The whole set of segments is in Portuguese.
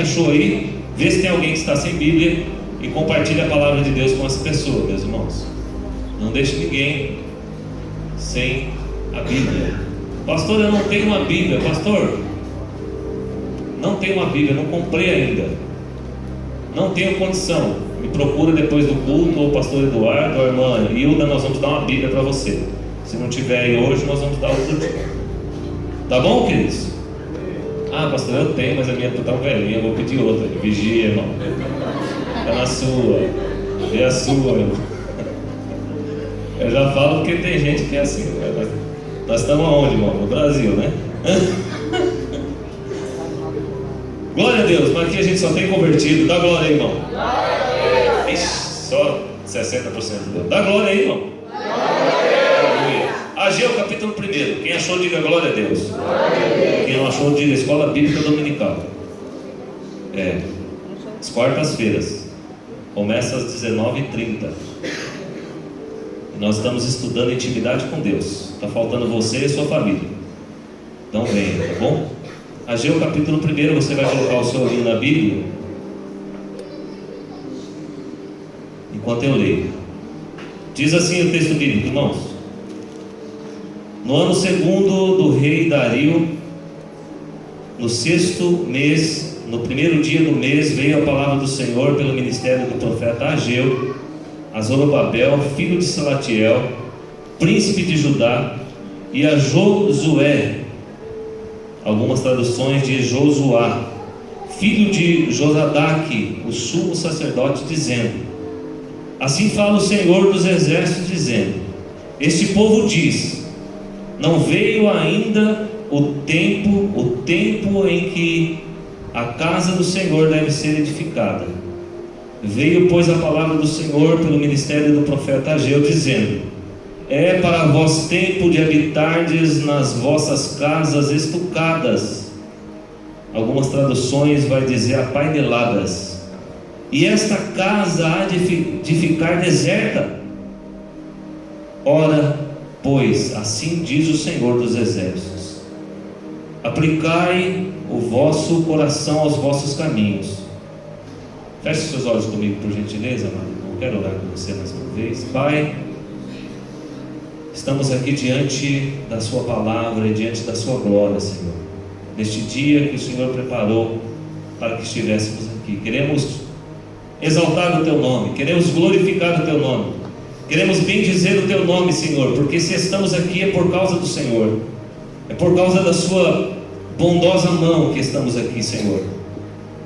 achou aí, vê se tem alguém que está sem Bíblia e compartilhe a palavra de Deus com essa pessoa, meus irmãos. Não deixe ninguém sem a Bíblia. Pastor, eu não tenho uma Bíblia. Pastor, não tenho uma Bíblia, não comprei ainda, não tenho condição. Me procura depois do culto, ou o pastor Eduardo, ou a irmã Hilda, nós vamos dar uma Bíblia para você. Se não tiver aí hoje, nós vamos dar outro dia. Tá bom, queridos? Ah, pastor, eu tenho, mas a minha tá tão velhinha, eu vou pedir outra. Vigia, irmão. Tá na sua. É a sua, irmão. Eu já falo porque tem gente que é assim. Nós estamos aonde, irmão? No Brasil, né? Glória a Deus, mas aqui a gente só tem convertido. Dá glória aí, irmão. Ixi, só 60%. Dá glória aí, irmão. Ageu capítulo 1. Quem achou, diga glória a Deus. Quem não achou, diga Escola Bíblica Dominical. Às quartas-feiras. Começa às 19h30. E nós estamos estudando intimidade com Deus. Está faltando você e sua família. Então venha, tá bom? Ageu capítulo 1. Você vai colocar o seu olhinho na Bíblia enquanto eu leio. Diz assim o texto bíblico, irmãos. No ano 2º do rei Dario, no 6º mês, no 1º dia do mês, veio a palavra do Senhor pelo ministério do profeta Ageu a Zorobabel, filho de Salatiel, príncipe de Judá, e a Josué, algumas traduções de Josuá, filho de Josadaque, o sumo sacerdote, dizendo: assim fala o Senhor dos exércitos, dizendo: este povo diz, não veio ainda o tempo em que a casa do Senhor deve ser edificada. Veio, pois, a palavra do Senhor pelo ministério do profeta Ageu, dizendo: é para vós tempo de habitardes nas vossas casas estucadas. Algumas traduções vai dizer apaineladas. E esta casa há de ficar deserta. Ora, pois, assim diz o Senhor dos exércitos: aplicai o vosso coração aos vossos caminhos. Feche seus olhos comigo, por gentileza, amado. Eu quero orar com você mais uma vez. Pai, estamos aqui diante da sua palavra e diante da sua glória, Senhor, neste dia que o Senhor preparou para que estivéssemos aqui. Queremos exaltar o teu nome, queremos glorificar o teu nome, queremos bendizer o teu nome, Senhor, porque se estamos aqui é por causa do Senhor, é por causa da sua bondosa mão que estamos aqui, Senhor.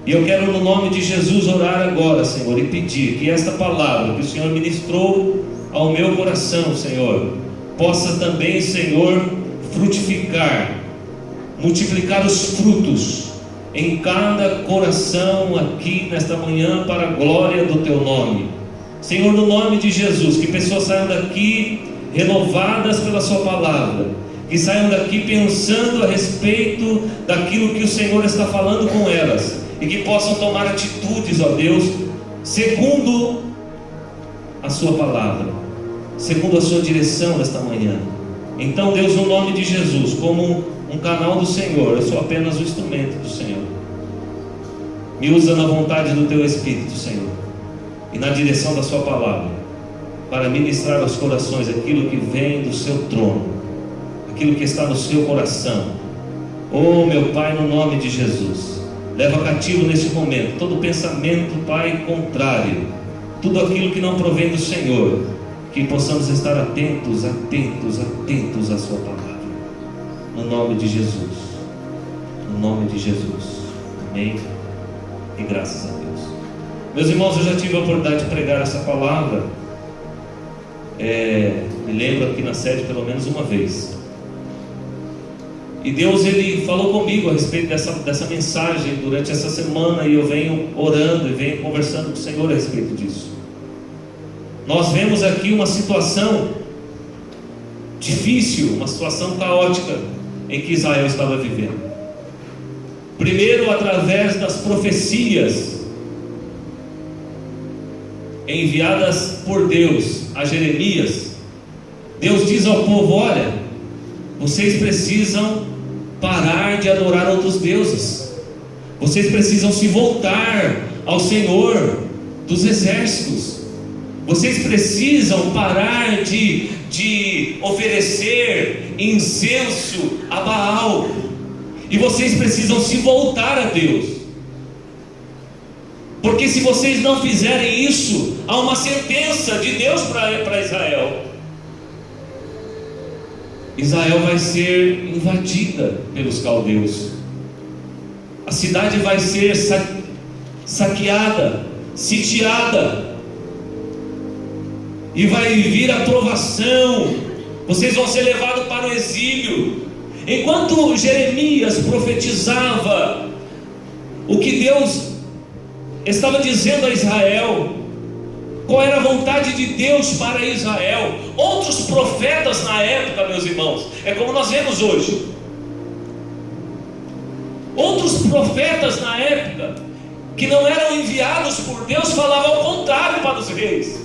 E eu quero, no nome de Jesus, orar agora, Senhor, e pedir que esta palavra que o Senhor ministrou ao meu coração, Senhor, possa também, Senhor, frutificar, multiplicar os frutos em cada coração aqui nesta manhã, para a glória do teu nome, Senhor. No nome de Jesus, que pessoas saiam daqui renovadas pela sua palavra, que saiam daqui pensando a respeito daquilo que o Senhor está falando com elas, e que possam tomar atitudes, ó Deus, segundo a sua palavra, segundo a sua direção nesta manhã. Então, Deus, no nome de Jesus, como um canal do Senhor, eu sou apenas o instrumento do Senhor. Me usa na vontade do teu Espírito, Senhor, e na direção da sua palavra, para ministrar aos corações aquilo que vem do seu trono, aquilo que está no seu coração. Oh, meu Pai, no nome de Jesus, leva cativo nesse momento todo pensamento, Pai, contrário, tudo aquilo que não provém do Senhor, que possamos estar atentos à sua palavra, no nome de Jesus, no nome de Jesus, amém, e graças a Deus. Meus irmãos, eu já tive a oportunidade de pregar essa palavra, me lembro aqui na sede pelo menos uma vez, e Deus, Ele falou comigo a respeito dessa mensagem durante essa semana, e eu venho orando e venho conversando com o Senhor a respeito disso. Nós vemos aqui uma situação difícil, uma situação caótica em que Israel estava vivendo. Primeiro, através das profecias enviadas por Deus a Jeremias, Deus diz ao povo: olha, vocês precisam parar de adorar outros deuses, Vocês precisam se voltar ao Senhor dos exércitos. Vocês precisam parar de oferecer incenso a Baal. E vocês precisam se voltar a Deus. Porque se vocês não fizerem isso, há uma sentença de Deus para Israel. Israel vai ser invadida pelos caldeus. A cidade vai ser saqueada, sitiada. E vai vir a provação. Vocês vão ser levados para o exílio. Enquanto Jeremias profetizava o que Deus estava dizendo a Israel, qual era a vontade de Deus para Israel, outros profetas na época, meus irmãos, é como nós vemos hoje. Outros profetas na época, que não eram enviados por Deus, falavam ao contrário para os reis,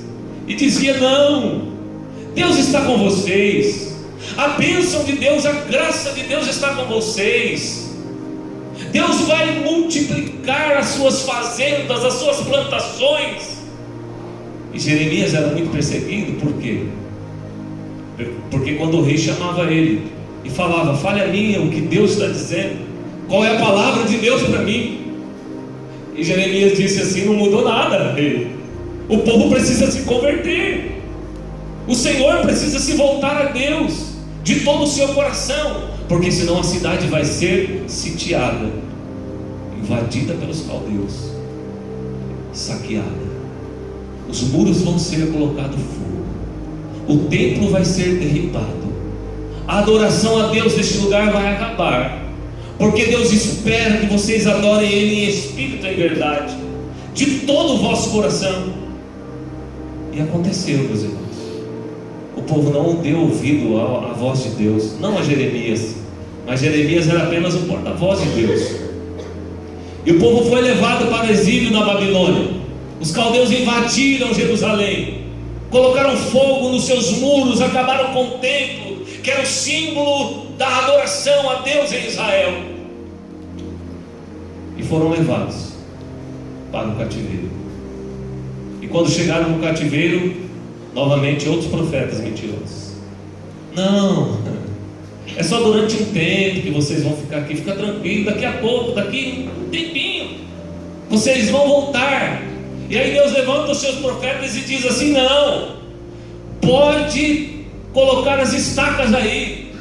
e dizia: não, Deus está com vocês, a bênção de Deus, a graça de Deus está com vocês, Deus vai multiplicar as suas fazendas, as suas plantações. E Jeremias era muito perseguido. Por quê? Porque quando o rei chamava ele e falava: fale a mim o que Deus está dizendo, qual é a palavra de Deus para mim? E Jeremias disse assim: não mudou nada, rei. O povo precisa se converter, o Senhor precisa se voltar a Deus de todo o seu coração, porque senão a cidade vai ser sitiada, invadida pelos caldeus, saqueada. Os muros vão ser colocados fogo, o templo vai ser derribado, a adoração a Deus neste lugar vai acabar, porque Deus espera que vocês adorem Ele em espírito e em verdade, de todo o vosso coração. E aconteceu, meus irmãos. O povo não deu ouvido à voz de Deus, não a Jeremias, mas Jeremias era apenas o porta-voz de Deus. E o povo foi levado para o exílio na Babilônia. Os caldeus invadiram Jerusalém, colocaram fogo nos seus muros, acabaram com o templo, que era o símbolo da adoração a Deus em Israel, e foram levados para o cativeiro. E quando chegaram no cativeiro, novamente outros profetas mentirosos: não, é só durante um tempo que vocês vão ficar aqui, fica tranquilo, daqui a pouco, daqui um tempinho, vocês vão voltar. E aí Deus levanta os seus profetas e diz assim: não, pode colocar as estacas aí,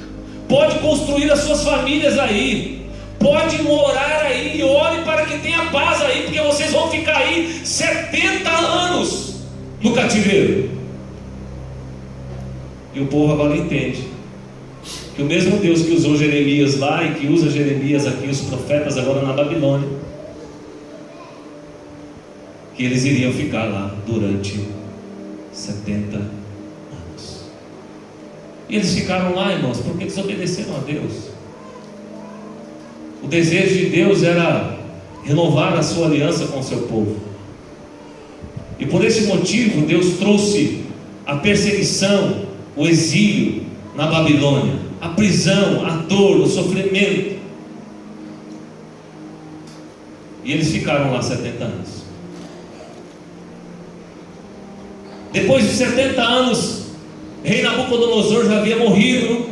pode construir as suas famílias aí, pode morar aí, e ore para que tenha paz aí, porque vocês vão ficar aí 70 anos no cativeiro. E o povo agora entende que o mesmo Deus que usou Jeremias lá e que usa Jeremias aqui, os profetas agora na Babilônia, que eles iriam ficar lá durante 70 anos. E eles ficaram lá, irmãos, porque desobedeceram a Deus. O desejo de Deus era renovar a sua aliança com o seu povo, e por esse motivo Deus trouxe a perseguição, o exílio na Babilônia, a prisão, a dor, o sofrimento. E eles ficaram lá 70 anos. Depois de 70 anos, rei Nabucodonosor já havia morrido.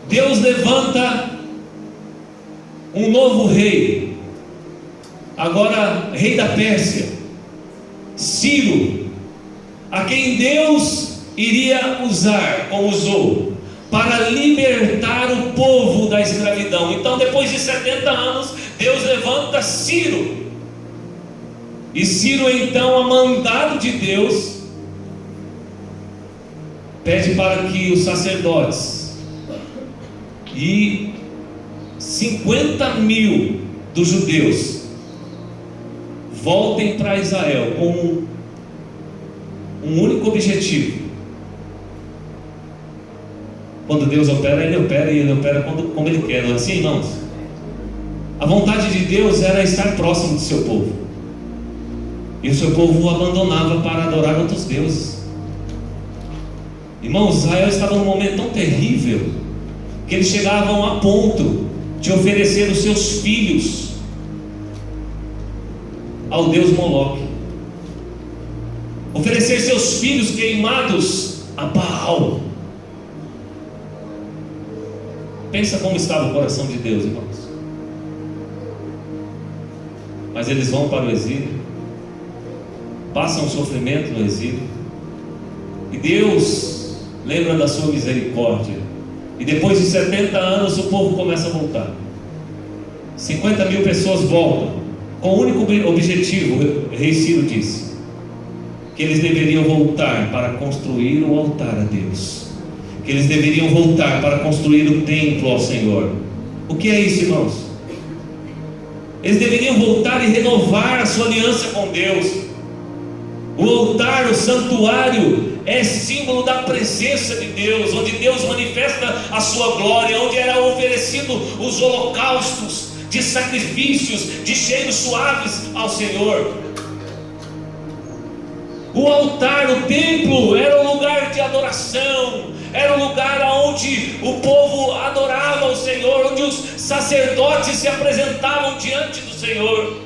Deus levanta um novo rei, agora rei da Pérsia, Ciro, a quem Deus iria usar, como usou, para libertar o povo da escravidão. Então, depois de 70 anos, Deus levanta Ciro. E Ciro, então, a mandado de Deus, pede para que os sacerdotes e 50.000 dos judeus voltem para Israel com um único objetivo. Quando Deus opera, Ele opera, e Ele opera como Ele quer. Não é assim, irmãos? A vontade de Deus era estar próximo do seu povo, e o seu povo o abandonava para adorar outros deuses. Irmãos, Israel estava num momento tão terrível que eles chegavam a ponto de oferecer os seus filhos ao Deus Moloque, oferecer seus filhos queimados a Baal. Pensa como estava o coração de Deus, irmãos. Mas eles vão para o exílio, passam sofrimento no exílio, e Deus lembra da sua misericórdia, e depois de 70 anos o povo começa a voltar. 50 mil pessoas voltam, com o único objetivo. O rei Ciro disse que eles deveriam voltar para construir o altar a Deus, que eles deveriam voltar para construir o templo ao Senhor. O que é isso, irmãos? Eles deveriam voltar e renovar a sua aliança com Deus. O altar, o santuário, é símbolo da presença de Deus, onde Deus manifesta a sua glória, onde era oferecido os holocaustos de sacrifícios, de cheiros suaves ao Senhor. O altar, o templo, era um lugar de adoração, era um lugar onde o povo adorava o Senhor, onde os sacerdotes se apresentavam diante do Senhor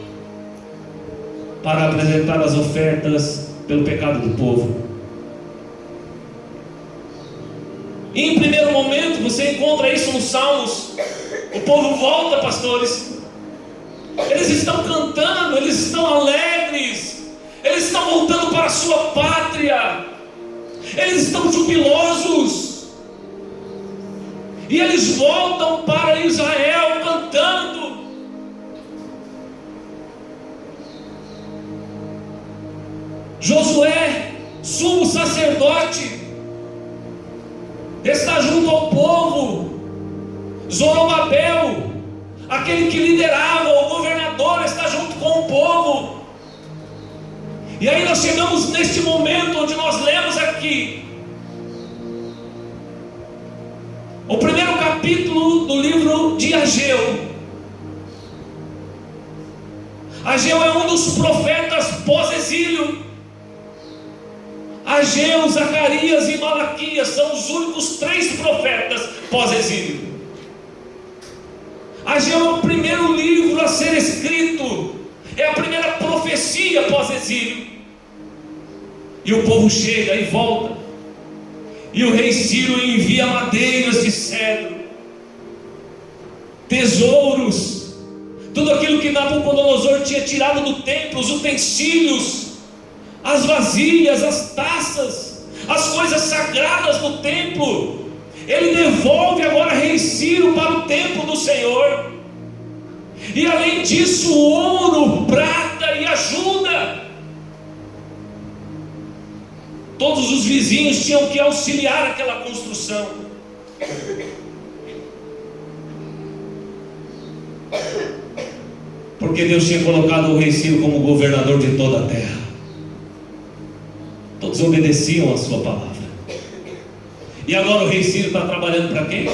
para apresentar as ofertas pelo pecado do povo. E em primeiro momento você encontra isso nos Salmos. O povo volta, pastores. Eles estão cantando, eles estão alegres, eles estão voltando para a sua pátria, eles estão jubilosos, e eles voltam para Israel cantando. Josué, sumo sacerdote, está junto ao povo. Zorobabel, aquele que liderava, o governador, está junto com o povo. E aí nós chegamos neste momento onde nós lemos aqui o primeiro capítulo do livro de Ageu. Ageu é um dos profetas pós-exílio. Ageu, Zacarias e Malaquias são os únicos 3 profetas pós-exílio. Ageu é o primeiro livro a ser escrito, é a primeira profecia pós-exílio. E o povo chega e volta, e o rei Ciro envia madeiras de cedro, tesouros, tudo aquilo que Nabucodonosor tinha tirado do templo, os utensílios, as vasilhas, as taças, as coisas sagradas do templo. Ele devolve agora rei Ciro para o templo do Senhor. E além disso, ouro, prata e ajuda. Todos os vizinhos tinham que auxiliar aquela construção. Porque Deus tinha colocado o rei Ciro como governador de toda a terra. Todos obedeciam a sua palavra. E agora o rei Ciro está trabalhando para quem?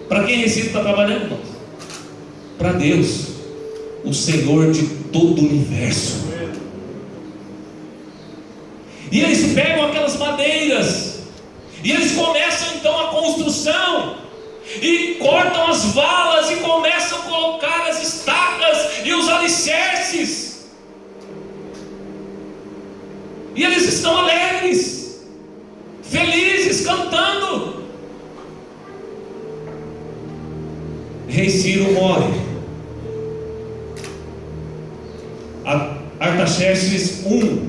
Para quem o rei Ciro está trabalhando, irmãos? Para Deus, o Senhor de todo o universo. E eles pegam aquelas madeiras, e eles começam então a construção, e cortam as valas, e começam a colocar as estacas e os alicerces. E eles estão alegres, felizes, cantando. Rei Ciro morre. Artaxerxes I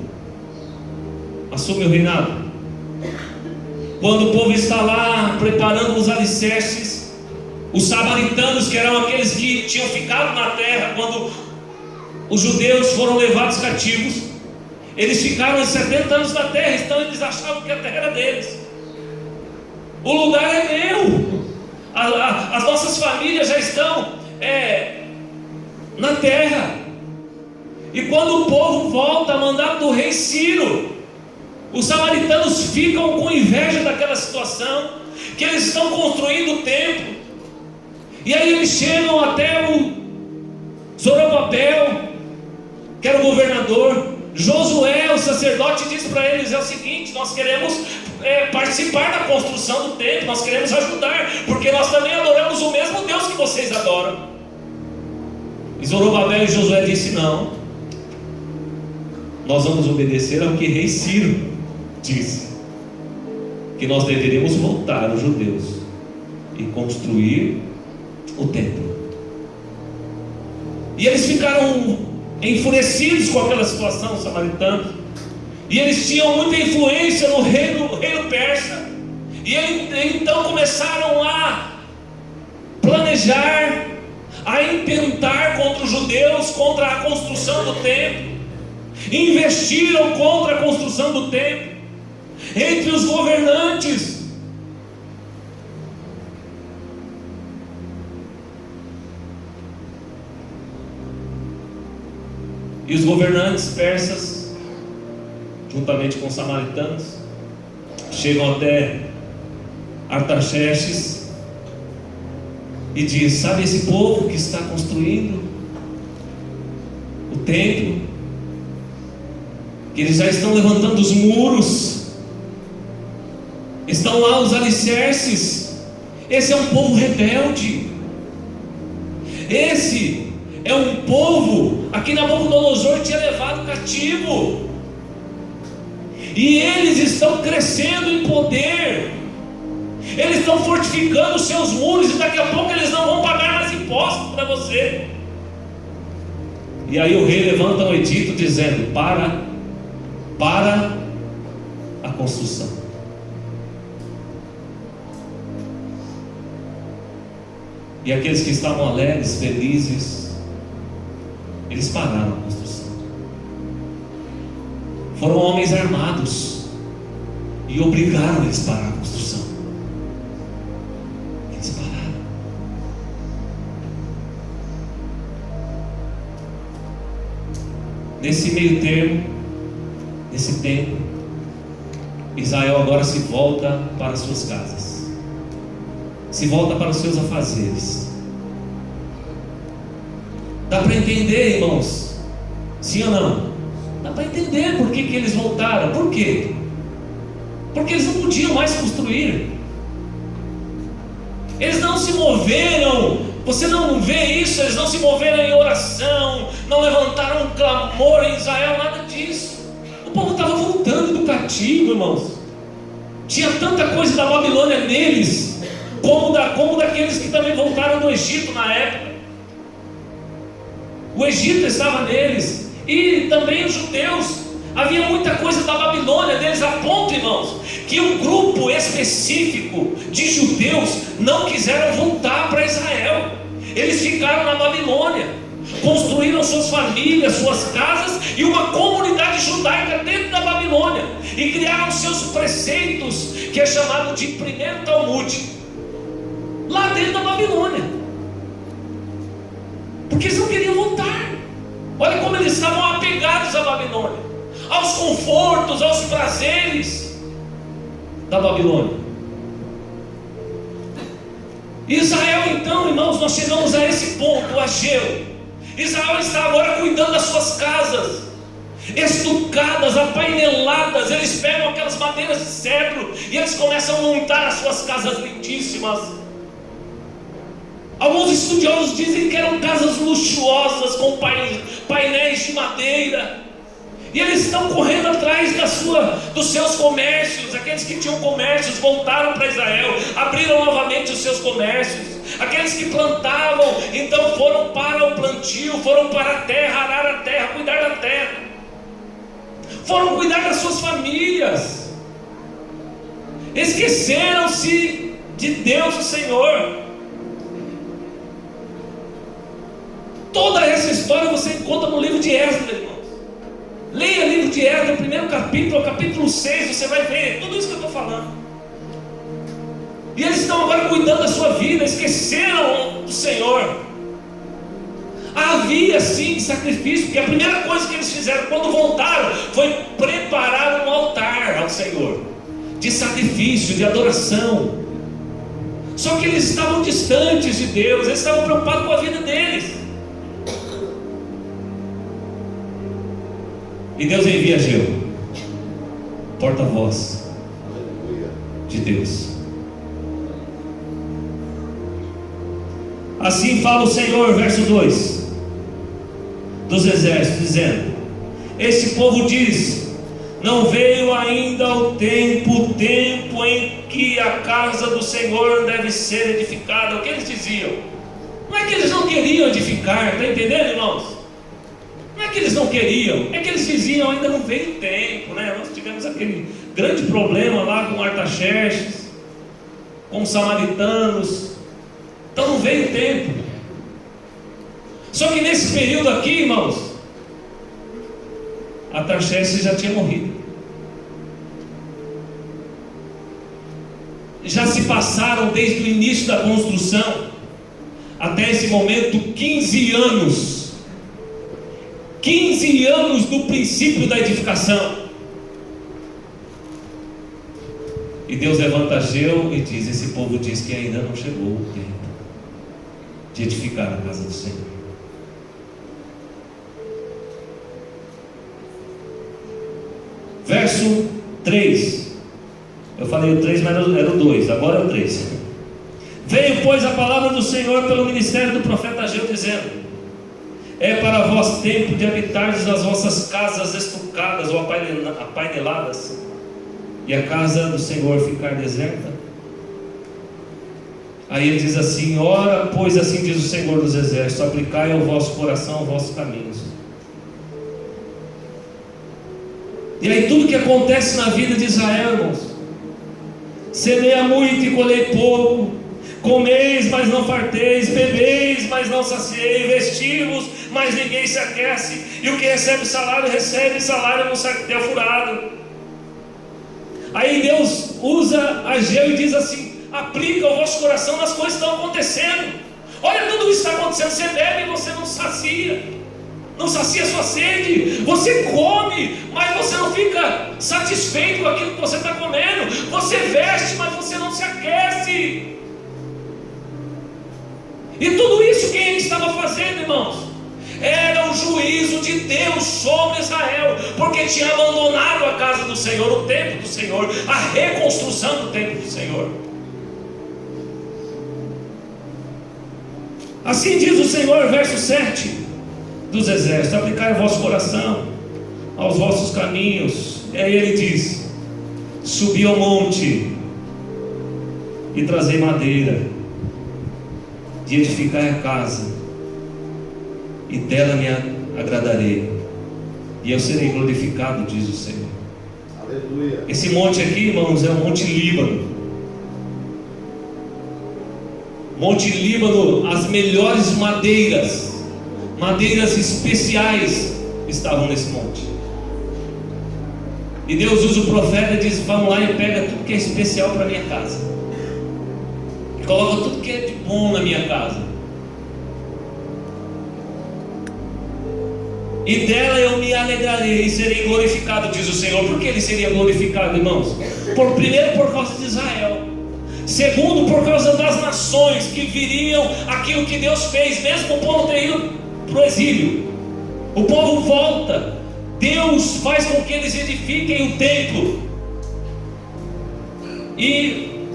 assume o reinado. Quando o povo está lá preparando os alicerces, os samaritanos, que eram aqueles que tinham ficado na terra quando os judeus foram levados cativos, eles ficaram 70 anos na terra, então eles achavam que a terra era deles. O lugar é meu, as nossas famílias já estão na terra. E quando o povo volta a mandar do rei Ciro, os samaritanos ficam com inveja daquela situação, que eles estão construindo o templo. E aí eles chegam até o Zorobabel, que era o governador, Josué, o sacerdote, disse para eles: é o seguinte, nós queremos participar da construção do templo, nós queremos ajudar, porque nós também adoramos o mesmo Deus que vocês adoram. E Zorobabel e Josué disse: não, nós vamos obedecer ao que rei Ciro disse, que nós deveríamos voltar os judeus e construir o templo. E eles ficaram enfurecidos com aquela situação, os samaritanos, e eles tinham muita influência no reino persa, e eles então começaram a planejar, a intentar contra os judeus, contra a construção do templo. Investiram contra a construção do templo entre os governantes. E os governantes persas, juntamente com os samaritanos, chegam até Artaxerxes e diz: sabe esse povo que está construindo o templo, que eles já estão levantando os muros, estão lá os alicerces, esse é um povo rebelde, esse é um povo a quem Nabucodonosor tinha levado cativo, e eles estão crescendo em poder, eles estão fortificando os seus muros, e daqui a pouco eles não vão pagar mais impostos para você. E aí o rei levanta um edito dizendo: para a construção. E aqueles que estavam alegres, felizes, eles pararam a construção. Foram homens armados e obrigaram eles a parar a construção. Eles pararam. Nesse meio termo, nesse tempo, Israel agora se volta para as suas casas, se volta para os seus afazeres. Dá para entender, irmãos? Sim ou não? Dá para entender por que eles voltaram. Por quê? Porque eles não podiam mais construir. Eles não se moveram. Você não vê isso? Eles não se moveram em oração, não levantaram um clamor em Israel, nada disso. O povo estava voltando do cativo, irmãos. Tinha tanta coisa da Babilônia neles, como daqueles que também voltaram do Egito na época. O Egito estava neles, e também os judeus. Havia muita coisa da Babilônia deles, a ponto, irmãos, que um grupo específico de judeus não quiseram voltar para Israel. Eles ficaram na Babilônia, construíram suas famílias, suas casas e uma comunidade judaica dentro da Babilônia, e criaram seus preceitos, que é chamado de primeiro Talmud, lá dentro da Babilônia, porque eles não queriam voltar. Olha como eles estavam apegados à Babilônia, aos confortos, aos prazeres da Babilônia. Israel, então, irmãos, nós chegamos a esse ponto, o Ageu. Israel está agora cuidando das suas casas, estucadas, apaineladas. Eles pegam aquelas madeiras de cedro e eles começam a montar as suas casas lindíssimas. Alguns estudiosos dizem que eram casas luxuosas, com painéis de madeira. E eles estão correndo atrás dos seus comércios. Aqueles que tinham comércios voltaram para Israel, abriram novamente os seus comércios. Aqueles que plantavam, então foram para o plantio, foram para a terra, arar a terra, cuidar da terra. Foram cuidar das suas famílias. Esqueceram-se de Deus, o Senhor. Toda essa história você encontra no livro de Esdras, irmãos. Leia o livro de Esdras, primeiro capítulo, capítulo 6, você vai ver tudo isso que eu estou falando. E eles estão agora cuidando da sua vida, esqueceram do Senhor. Havia sim sacrifício, porque a primeira coisa que eles fizeram quando voltaram foi preparar um altar ao Senhor, de sacrifício, de adoração. Só que eles estavam distantes de Deus, eles estavam preocupados com a vida deles. E Deus envia Ageu, porta-voz de Deus. Assim fala o Senhor, verso 2 dos exércitos, dizendo: este povo diz: não veio ainda o tempo em que a casa do Senhor deve ser edificada. O que eles diziam? Não é que eles não queriam edificar, está entendendo, irmãos? Não é que eles não queriam, é que eles diziam: ainda não veio o tempo, né? Nós tivemos aquele grande problema lá com Artaxerxes, com os samaritanos, então não veio o tempo. Só que nesse período aqui, irmãos, Artaxerxes já tinha morrido. Já se passaram desde o início da construção até esse momento 15 anos. 15 anos do princípio da edificação. E Deus levanta Ageu e diz: esse povo diz que ainda não chegou o tempo de edificar a casa do Senhor. Verso 3. Eu falei o 3, mas era o 2, agora é o 3. Veio, pois, a palavra do Senhor pelo ministério do profeta Ageu, dizendo: é para vós tempo de habitardes as vossas casas estucadas ou apaineladas, e a casa do Senhor ficar deserta? Aí ele diz assim: ora, pois assim diz o Senhor dos exércitos, aplicai ao vosso coração os vossos caminhos. E aí tudo que acontece na vida de Israel, irmãos: semeia muito e colhei pouco, comeis, mas não farteis, bebeis, mas não saciei, vestimos, mas ninguém se aquece, e o que recebe salário, recebe salário num sactel furado. Aí Deus usa Ageu e diz assim: aplica o vosso coração nas coisas que estão acontecendo. Olha, tudo isso está acontecendo. Você bebe e você não sacia, não sacia a sua sede. Você come, mas você não fica satisfeito com aquilo que você está comendo. Você veste, mas você não se aquece. E tudo isso quem ele estava fazendo, irmãos? Era o juízo de Deus sobre Israel, porque tinha abandonado a casa do Senhor, o templo do Senhor, a reconstrução do templo do Senhor. Assim diz o Senhor, verso 7 dos exércitos: aplicai o vosso coração aos vossos caminhos. E aí ele diz: subi ao monte e trazei madeira, de edificar a casa, e dela me agradarei, e eu serei glorificado, diz o Senhor. Aleluia. Esse monte aqui, irmãos, é o Monte Líbano. Monte Líbano, as melhores madeiras especiais estavam nesse monte. E Deus usa o profeta e diz: vamos lá e pega tudo que é especial para a minha casa, e coloca tudo que é de bom na minha casa, e dela eu me alegrarei e serei glorificado, diz o Senhor. Por que ele seria glorificado, irmãos? Primeiro, por causa de Israel. Segundo, por causa das nações que viriam aquilo que Deus fez, mesmo o povo ter ido para o exílio. O povo volta, Deus faz com que eles edifiquem o templo, e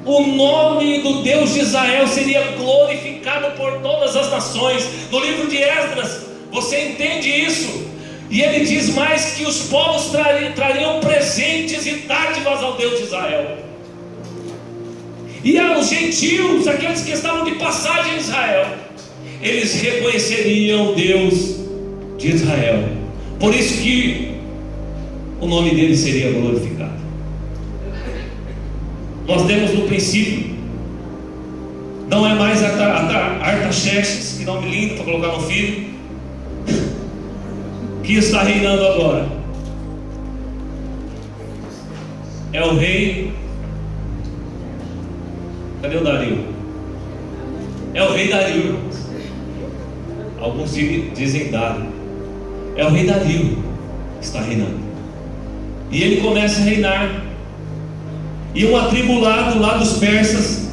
o nome do Deus de Israel seria glorificado por todas as nações. No livro de Esdras você entende isso, e ele diz mais que os povos trariam presentes e dádivas ao Deus de Israel. E aos gentios, aqueles que estavam de passagem em Israel, eles reconheceriam o Deus de Israel. Por isso que o nome dele seria glorificado. Nós temos no princípio, não é mais Artaxerxes, que nome lindo para colocar no filho, que está reinando agora. É o rei. Cadê o Dario? É o rei Dario. Alguns dizem Dário. É o rei Dario que está reinando. E ele começa a reinar. E um atribulado lá dos persas,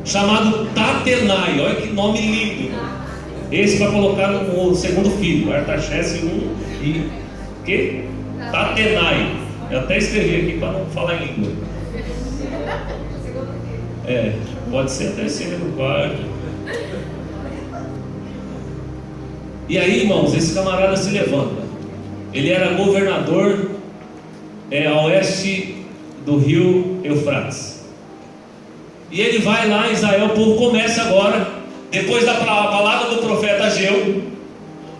chamado Tatenai, olha que nome lindo, Esse vai colocar no segundo filho, Artaxerxes I e que? Tatenai. Eu até escrevi aqui para não falar em língua. Pode ser terceiro, quarto. E aí, irmãos, esse camarada se levanta. Ele era governador a oeste do rio Eufrates. E ele vai lá em Israel, o povo começa agora, depois da palavra do profeta Ageu,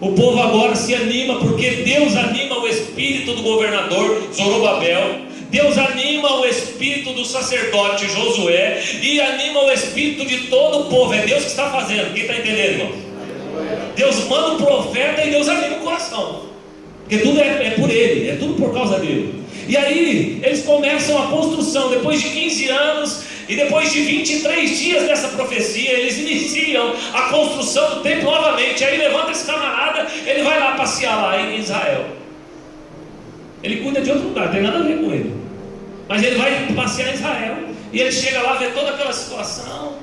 o povo agora se anima, porque Deus anima o espírito do governador Zorobabel, Deus anima o espírito do sacerdote Josué, e anima o espírito de todo o povo. É Deus que está fazendo, quem está entendendo, irmão? Deus manda o profeta e Deus anima o coração, porque tudo é por ele, é tudo por causa dele. E aí eles começam a construção, depois de 15 anos e depois de 23 dias dessa profecia, eles iniciam a construção do templo novamente. Aí levanta esse camarada, ele vai lá passear lá em Israel. Ele cuida de outro lugar, não tem nada a ver com ele, mas ele vai passear em Israel. E ele chega lá, vê toda aquela situação.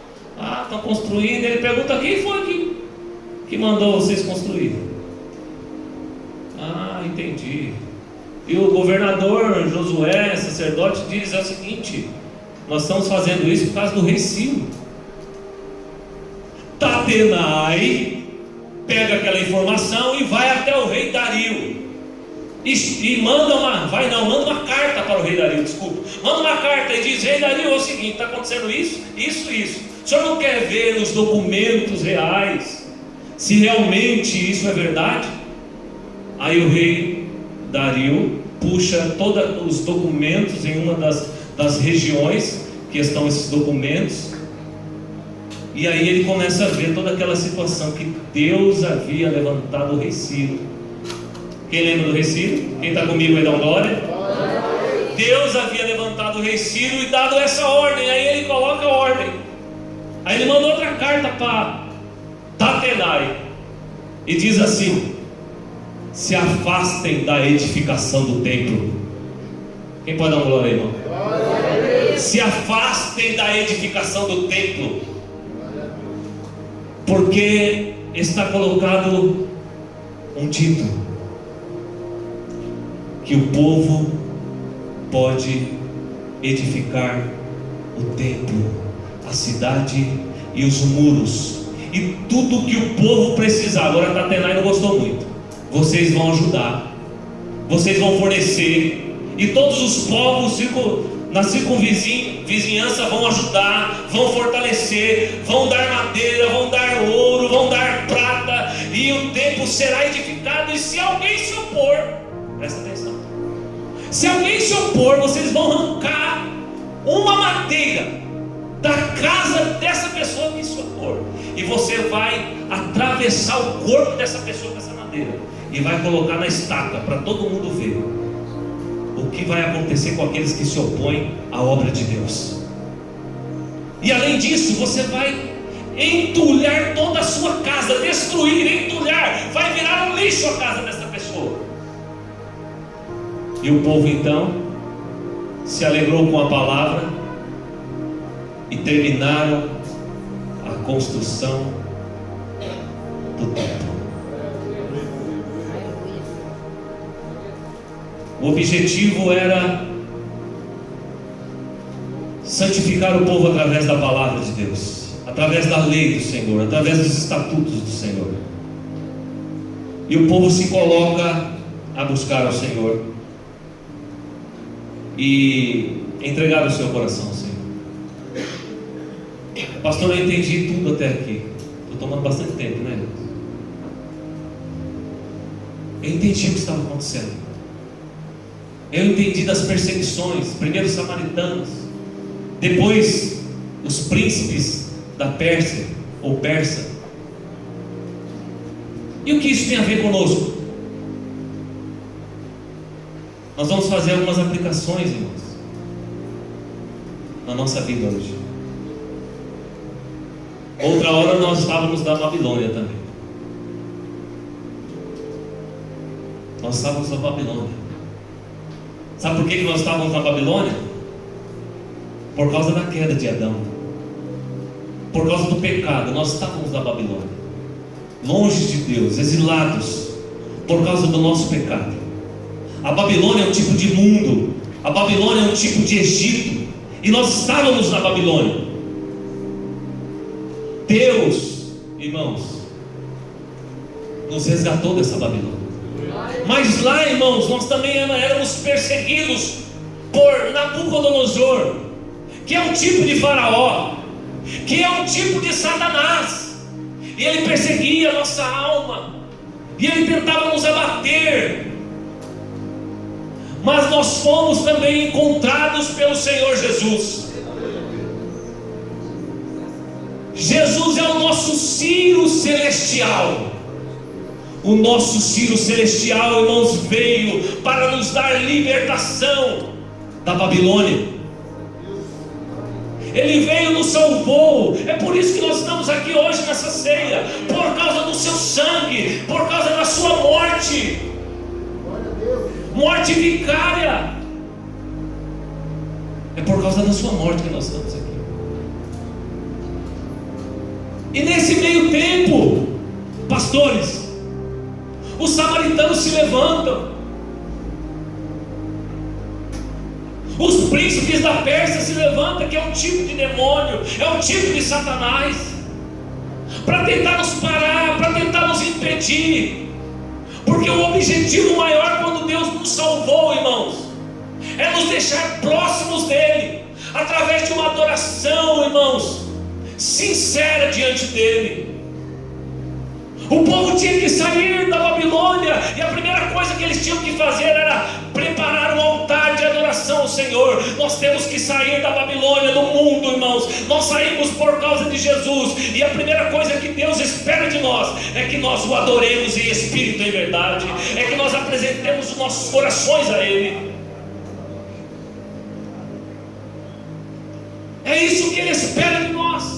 Estão construindo. Ele pergunta: quem foi que mandou vocês construir? Entendi. E o governador Josué, sacerdote, diz o seguinte: nós estamos fazendo isso por causa do rei Ciro. Tatenai pega aquela informação e vai até o rei Dario e manda uma carta para o rei Dario, manda uma carta e diz: rei Dario, é o seguinte, está acontecendo isso. O senhor não quer ver os documentos reais, se realmente isso é verdade? Aí o rei Dario puxa todos os documentos em uma das regiões que estão esses documentos, e aí ele começa a ver toda aquela situação que Deus havia levantado o rei Ciro. Quem lembra do rei Ciro? Quem está comigo aí dá uma glória? Deus havia levantado o rei Ciro e dado essa ordem. Aí ele coloca a ordem. Aí ele manda outra carta para Tatenai e diz assim: se afastem da edificação do templo. Quem pode dar uma glória aí, irmão? Se afastem da edificação do templo, porque está colocado um título que o povo pode edificar o templo, a cidade e os muros e tudo que o povo precisar. Agora Tatenai não gostou muito. Vocês vão ajudar, vocês vão fornecer, e todos os povos na circunvizinhança vão ajudar, vão fortalecer, vão dar madeira, vão dar ouro, vão dar prata, e o templo será edificado. E se alguém se opor, presta atenção, se alguém se opor, vocês vão arrancar uma madeira da casa dessa pessoa que se opor, e você vai atravessar o corpo dessa pessoa com essa madeira e vai colocar na estaca para todo mundo ver o que vai acontecer com aqueles que se opõem à obra de Deus. E além disso, você vai entulhar toda a sua casa, destruir, entulhar, vai virar um lixo a casa dessa pessoa. E o povo então se alegrou com a palavra e terminaram a construção do templo. O objetivo era santificar o povo através da palavra de Deus, através da lei do Senhor, através dos estatutos do Senhor. E o povo se coloca a buscar ao Senhor e entregar o seu coração ao Senhor. Pastor, eu entendi tudo até aqui. Estou tomando bastante tempo, né? Eu entendi o que estava acontecendo. Eu entendi das perseguições, primeiro os samaritanos, depois os príncipes da Pérsia ou Persa. E o que isso tem a ver conosco? Nós vamos fazer algumas aplicações, irmãos, na nossa vida hoje. Outra hora nós estávamos na Babilônia também. Nós estávamos na Babilônia. Sabe por que nós estávamos na Babilônia? Por causa da queda de Adão, por causa do pecado. Nós estávamos na Babilônia. longe de Deus, exilados por causa do nosso pecado. A Babilônia é um tipo de mundo, a Babilônia é um tipo de Egito, e nós estávamos na Babilônia. Deus, irmãos, nos resgatou dessa Babilônia. Mas lá, irmãos, nós também éramos perseguidos por Nabucodonosor, que é um tipo de faraó, que é um tipo de Satanás, e ele perseguia a nossa alma, e ele tentava nos abater. Mas nós fomos também encontrados pelo Senhor Jesus. Jesus é o nosso Ciro celestial. O nosso Ciro celestial, irmãos, veio para nos dar libertação da Babilônia. Ele veio, nos salvou. É por isso que nós estamos aqui hoje nessa ceia, por causa do seu sangue, por causa da sua morte, morte vicária. É por causa da sua morte que nós estamos aqui. E nesse meio tempo, pastores, os samaritanos se levantam, os príncipes da Pérsia se levantam, que é um tipo de demônio, é um tipo de Satanás, para tentar nos parar, para tentar nos impedir. Porque o objetivo maior, quando Deus nos salvou, irmãos, é nos deixar próximos dele, através de uma adoração, irmãos, sincera diante dele. O povo tinha que sair da Babilônia, e a primeira coisa que eles tinham que fazer era preparar um altar de adoração ao Senhor. Nós temos que sair da Babilônia, do mundo, irmãos. Nós saímos por causa de Jesus, e a primeira coisa que Deus espera de nós é que nós o adoremos em espírito e em verdade, é que nós apresentemos os nossos corações a Ele. É isso que Ele espera de nós.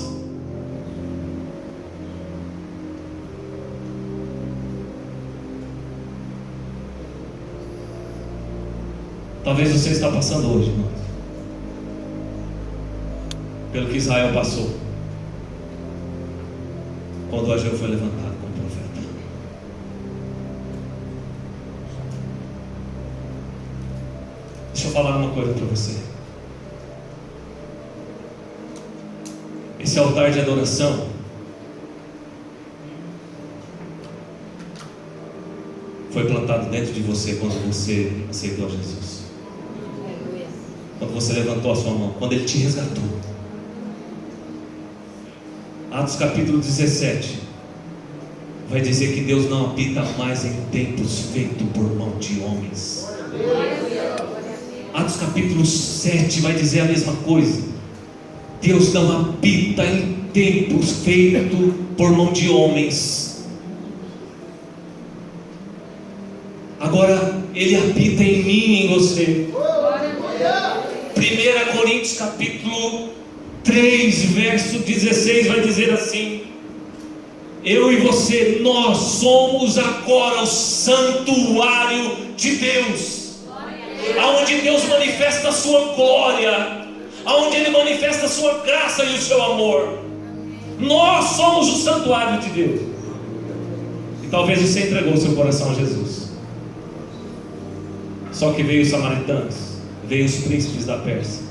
Talvez você está passando hoje, irmãos, pelo que Israel passou quando Ageu foi levantado como profeta. Deixa eu falar uma coisa para você. Esse altar de adoração foi plantado dentro de você quando você aceitou Jesus. Quando você levantou a sua mão, quando Ele te resgatou. Atos capítulo 17 vai dizer que Deus não habita mais em templos feitos por mão de homens. Atos capítulo 7 vai dizer a mesma coisa. Deus não habita em templos feitos por mão de homens. Agora Ele habita em mim e em você. 1 Coríntios capítulo 3, verso 16 vai dizer assim: eu e você, nós somos agora o santuário de Deus, aonde Deus manifesta a sua glória, aonde Ele manifesta a sua graça e o seu amor. Nós somos o santuário de Deus. E talvez você entregou o seu coração a Jesus, só que veio os samaritanos, veio os príncipes da Pérsia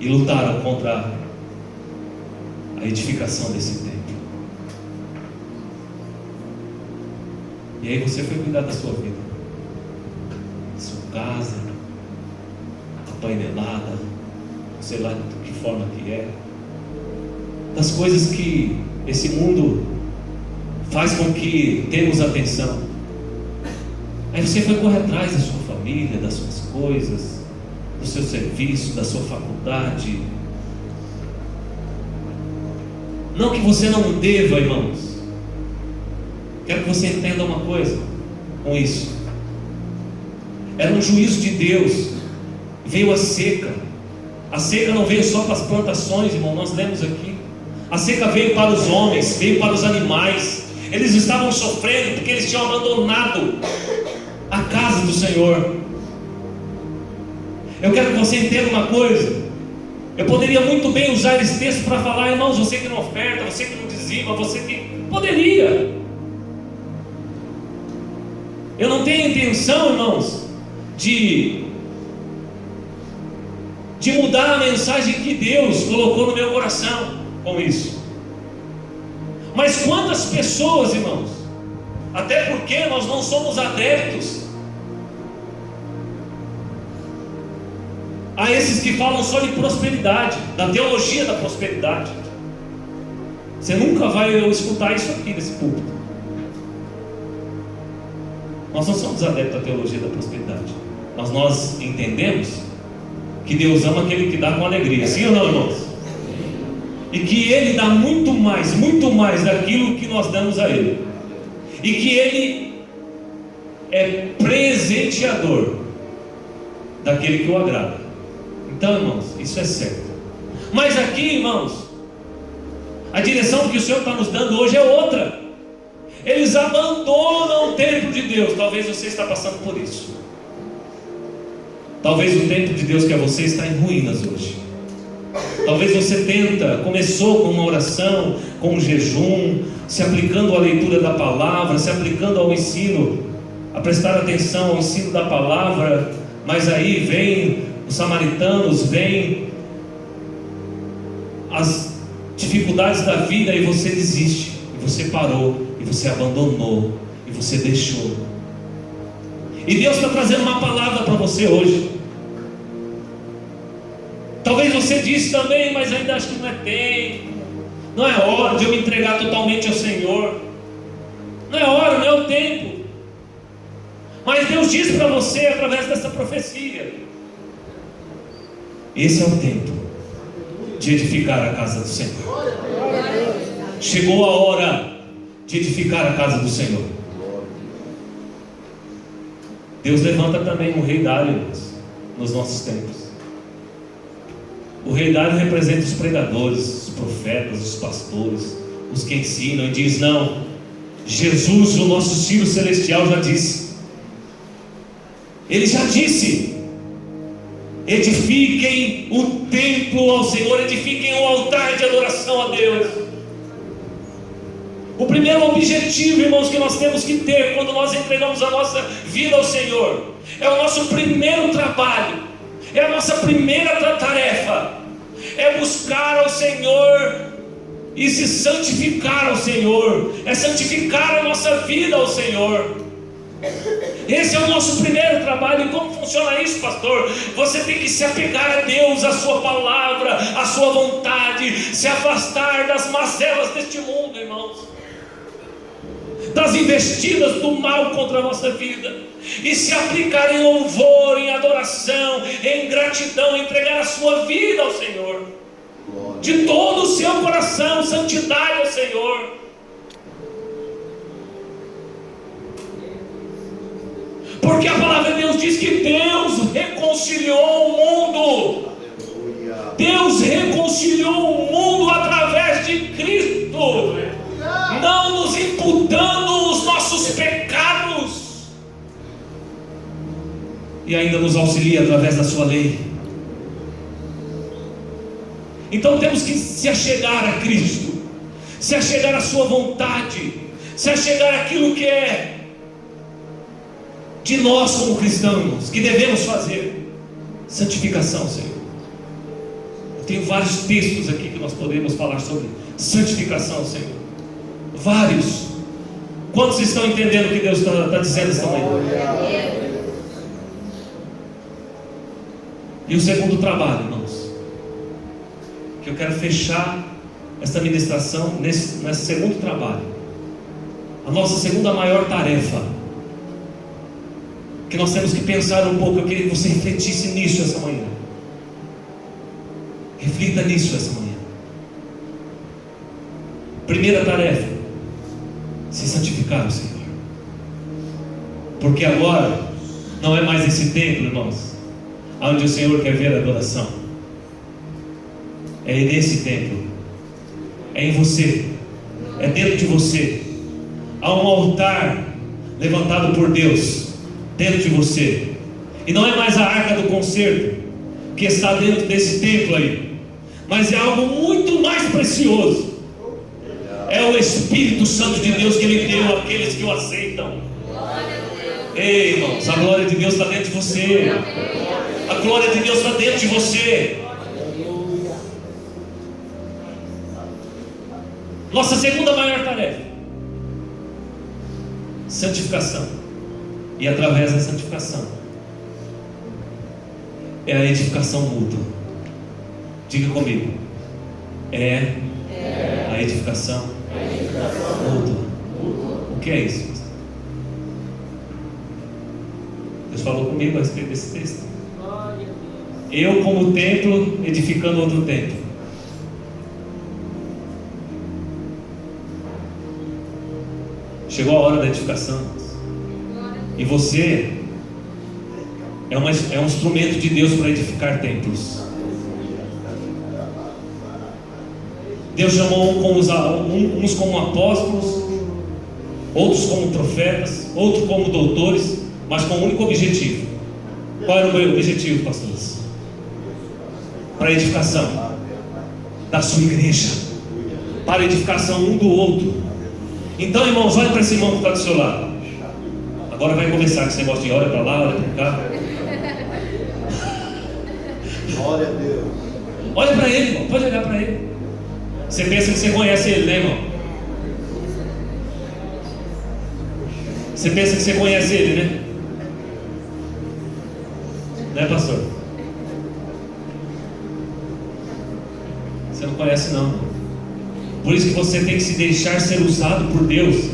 e lutaram contra a edificação desse templo. E aí você foi cuidar da sua vida, da sua casa, apainelada, sei lá de que forma que é, das coisas que esse mundo faz com que temos atenção. Aí você foi correr atrás da sua família, das suas coisas, do seu serviço, da sua faculdade. Não que você não deva, irmãos. Quero que você entenda uma coisa com isso. Era um juízo de Deus. Veio a seca. A seca não veio só para as plantações, irmão. Nós lemos aqui. A seca veio para os homens, veio para os animais. Eles estavam sofrendo porque eles tinham abandonado a casa do Senhor. Eu quero que você entenda uma coisa. Eu poderia muito bem usar esse texto para falar: irmãos, você que não oferta, você que não dizima, você que Poderia. Eu não tenho intenção, irmãos, de mudar a mensagem que Deus colocou no meu coração com isso. Mas quantas pessoas, irmãos, até porque nós não somos adeptos a esses que falam só de prosperidade, da teologia da prosperidade. Você nunca vai escutar isso aqui nesse púlpito. Nós não somos adeptos à teologia da prosperidade, mas nós entendemos que Deus ama aquele que dá com alegria, sim ou não, irmãos? E que Ele dá muito mais daquilo que nós damos a Ele, e que Ele é presenteador daquele que o agrada. Então, irmãos, isso é certo. Mas aqui, irmãos, a direção que o Senhor está nos dando hoje é outra. Eles abandonam o templo de Deus. Talvez você está passando por isso. Talvez o templo de Deus que é você está em ruínas hoje. Talvez você começou com uma oração, com um jejum, se aplicando à leitura da palavra, se aplicando ao ensino, a prestar atenção ao ensino da palavra, mas aí vem os samaritanos, vem as dificuldades da vida e você desiste, e você parou, e você abandonou, e você deixou. E Deus está trazendo uma palavra para você hoje. Talvez você disse também, mas ainda acho que não é tempo, não é hora de eu me entregar totalmente ao Senhor, não é hora, não é o tempo. Mas Deus diz para você através dessa profecia: esse é o tempo de edificar a casa do Senhor. Chegou a hora de edificar a casa do Senhor. Deus levanta também um rei Dário nos nossos tempos. O rei Dário representa os pregadores, os profetas, os pastores, os que ensinam e diz: não, Jesus, o nosso Filho Celestial, já disse. Ele já disse: edifiquem o templo ao Senhor, edifiquem o altar de adoração a Deus. O primeiro objetivo, irmãos, que nós temos que ter quando nós entregamos a nossa vida ao Senhor, é o nosso primeiro trabalho, é a nossa primeira tarefa, é buscar ao Senhor e se santificar ao Senhor, é santificar a nossa vida ao Senhor. Esse é o nosso primeiro trabalho. E como funciona isso, pastor? Você tem que se apegar a Deus, a sua palavra, a sua vontade, se afastar das mazelas deste mundo, irmãos, das investidas do mal contra a nossa vida, e se aplicar em louvor, em adoração, em gratidão, entregar a sua vida ao Senhor, de todo o seu coração, santidade ao Senhor. Porque a palavra de Deus diz que Deus reconciliou o mundo. Deus reconciliou o mundo através de Cristo, não nos imputando os nossos pecados, e ainda nos auxilia através da sua lei. Então temos que se achegar a Cristo, se achegar à sua vontade, se achegar àquilo que é de nós como cristãos, que devemos fazer: santificação, Senhor. Eu tenho vários textos aqui que nós podemos falar sobre santificação, Senhor. Vários. Quantos estão entendendo o que Deus está dizendo esta manhã? E o segundo trabalho, irmãos, que eu quero fechar esta ministração nesse segundo trabalho, a nossa segunda maior tarefa, que nós temos que pensar um pouco. Eu queria que você refletisse nisso essa manhã. Reflita nisso essa manhã. Primeira tarefa: se santificar ao Senhor. Porque agora não é mais esse templo, irmãos, onde o Senhor quer ver a adoração. É nesse templo, é em você, é dentro de você. Há um altar levantado por Deus dentro de você, e não é mais a arca do concerto que está dentro desse templo aí, mas é algo muito mais precioso. É o Espírito Santo de Deus que Ele deu àqueles que o aceitam. Ei, irmãos, a glória de Deus está dentro de você. A glória de Deus está dentro de você. Nossa segunda maior tarefa: santificação. E através da santificação é a edificação mútua. Diga comigo: é a edificação mútua. O que é isso? Deus falou comigo a respeito desse texto. Eu, como templo, edificando outro templo. Chegou a hora da edificação. E você é um instrumento de Deus para edificar templos. Deus chamou uns como apóstolos, outros como profetas, outros como doutores, mas com um único objetivo. Qual era o meu objetivo, pastores? Para a edificação da sua igreja, para a edificação um do outro. Então, irmãos, olha para esse irmão que está do seu lado. Agora vai começar com esse negócio de olha para lá, olha para cá. Glória a Deus. Olha para ele, irmão, pode olhar para ele. Você pensa que você conhece ele, né, irmão? Você pensa que você conhece ele, né? Né, pastor? Você não conhece, não. Por isso que você tem que se deixar ser usado por Deus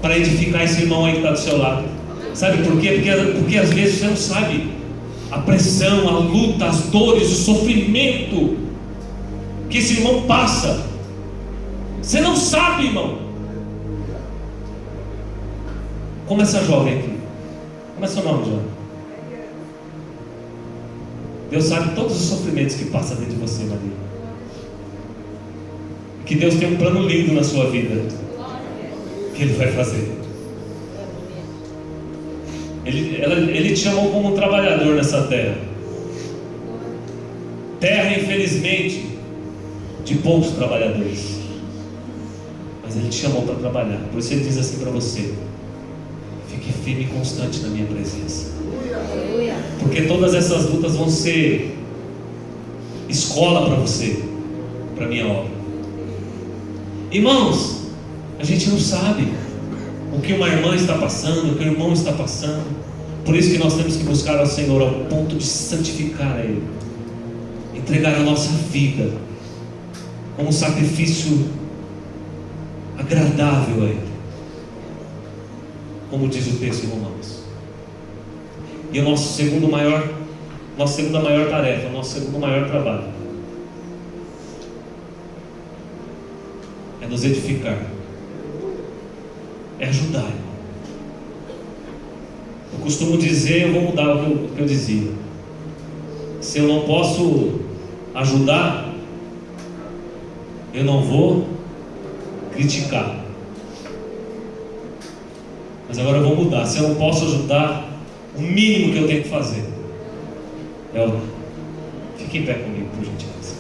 para edificar esse irmão aí que está do seu lado. Sabe por quê? Porque às vezes você não sabe a pressão, a luta, as dores, o sofrimento que esse irmão passa. Você não sabe, irmão. Como essa jovem aqui. Como é seu nome, jovem? Deus sabe todos os sofrimentos que passa dentro de você, Maria. Que Deus tem um plano lindo na sua vida, que Ele vai fazer. Ele te chamou como um trabalhador nessa terra. Terra, infelizmente, de poucos trabalhadores. Mas Ele te chamou para trabalhar. Por isso Ele diz assim para você: fique firme e constante na minha presença. Porque todas essas lutas vão ser escola para você, para a minha obra. Irmãos, a gente não sabe o que uma irmã está passando, o que o irmão está passando. Por isso que nós temos que buscar ao Senhor ao ponto de santificar a Ele, entregar a nossa vida como um sacrifício agradável a Ele, como diz o texto em Romanos. E a nossa segunda maior tarefa, o nosso segundo maior trabalho é nos edificar, é ajudar. Eu costumo dizer, eu vou mudar o que eu dizia: se eu não posso ajudar, eu não vou criticar. Mas agora eu vou mudar: se eu não posso ajudar, o mínimo que eu tenho que fazer é orar. Fique em pé comigo, por gentileza.